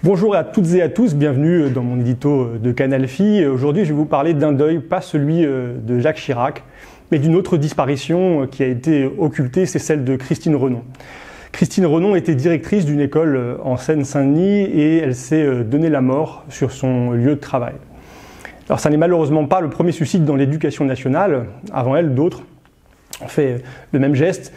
Bonjour à toutes et à tous, bienvenue dans mon édito de Canal Phi. Aujourd'hui, je vais vous parler d'un deuil, pas celui de Jacques Chirac, mais d'une autre disparition qui a été occultée, c'est celle de Christine Renon. Christine Renon était directrice d'une école en Seine-Saint-Denis et elle s'est donné la mort sur son lieu de travail. Alors ça n'est malheureusement pas le premier suicide dans l'éducation nationale. Avant elle, d'autres ont fait le même geste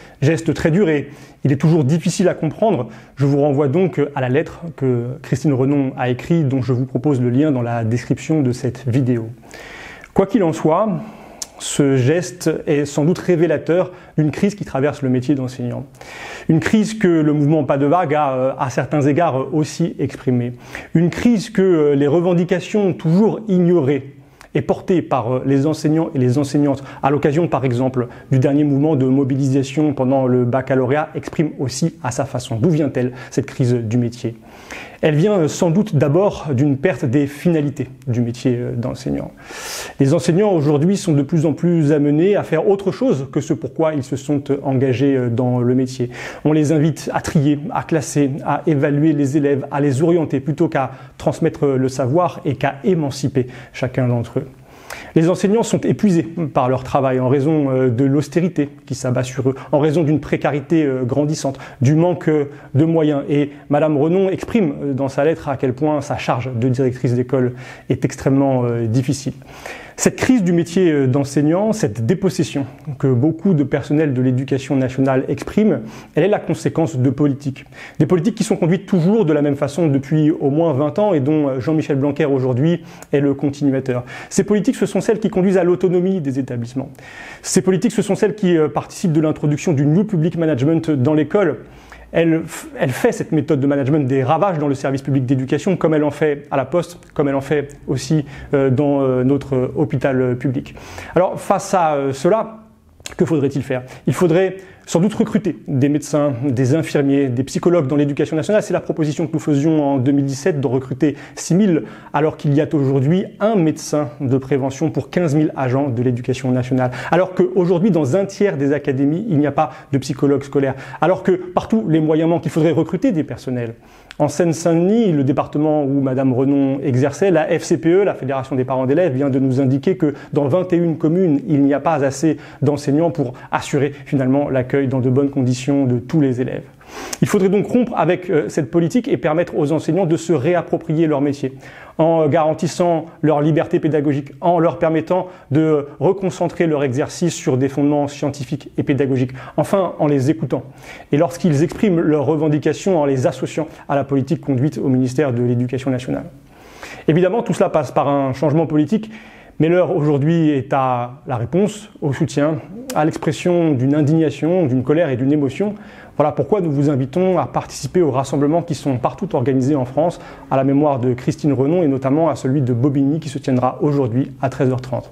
très dur et il est toujours difficile à comprendre. Je vous renvoie donc à la lettre que Christine Renon a écrite, dont je vous propose le lien dans la description de cette vidéo. Quoi qu'il en soit, ce geste est sans doute révélateur d'une crise qui traverse le métier d'enseignant. Une crise que le mouvement Pas de Vague a, à certains égards, aussi exprimée. Une crise que les revendications toujours ignorées et portée par les enseignants et les enseignantes à l'occasion, par exemple, du dernier mouvement de mobilisation pendant le baccalauréat exprime aussi à sa façon. D'où vient-elle, cette crise du métier ? Elle vient sans doute d'abord d'une perte des finalités du métier d'enseignant. Les enseignants aujourd'hui sont de plus en plus amenés à faire autre chose que ce pourquoi ils se sont engagés dans le métier. On les invite à trier, à classer, à évaluer les élèves, à les orienter plutôt qu'à transmettre le savoir et qu'à émanciper chacun d'entre eux. Les enseignants sont épuisés par leur travail en raison de l'austérité qui s'abat sur eux, en raison d'une précarité grandissante, du manque de moyens. Et Madame Renon exprime dans sa lettre à quel point sa charge de directrice d'école est extrêmement difficile. Cette crise du métier d'enseignant, cette dépossession que beaucoup de personnels de l'éducation nationale expriment, elle est la conséquence de politiques. Des politiques qui sont conduites toujours de la même façon depuis au moins 20 ans et dont Jean-Michel Blanquer aujourd'hui est le continuateur. Ces politiques, ce sont celles qui conduisent à l'autonomie des établissements. Ces politiques, ce sont celles qui participent de l'introduction du New Public Management dans l'école. Elle fait cette méthode de management des ravages dans le service public d'éducation, comme elle en fait à la Poste, comme elle en fait aussi dans notre hôpital public. Alors face à cela, que faudrait-il faire ? Il faudrait sans doute recruter des médecins, des infirmiers, des psychologues dans l'éducation nationale. C'est la proposition que nous faisions en 2017 de recruter 6 000, alors qu'il y a aujourd'hui un médecin de prévention pour 15 000 agents de l'éducation nationale. Alors qu'aujourd'hui, dans un tiers des académies, il n'y a pas de psychologue scolaire. Alors que partout, les moyens manquent, il faudrait recruter des personnels. En Seine-Saint-Denis, le département où Madame Renon exerçait, la FCPE, la Fédération des parents d'élèves, vient de nous indiquer que dans 21 communes, il n'y a pas assez d'enseignants pour assurer finalement l'accueil dans de bonnes conditions de tous les élèves. Il faudrait donc rompre avec cette politique et permettre aux enseignants de se réapproprier leur métier, en garantissant leur liberté pédagogique, en leur permettant de reconcentrer leur exercice sur des fondements scientifiques et pédagogiques, enfin en les écoutant. Et lorsqu'ils expriment leurs revendications, en les associant à la politique conduite au ministère de l'Éducation nationale. Évidemment, tout cela passe par un changement politique, mais l'heure aujourd'hui est à la réponse, au soutien, à l'expression d'une indignation, d'une colère et d'une émotion. Voilà pourquoi nous vous invitons à participer aux rassemblements qui sont partout organisés en France à la mémoire de Christine Renon et notamment à celui de Bobigny qui se tiendra aujourd'hui à 13h30.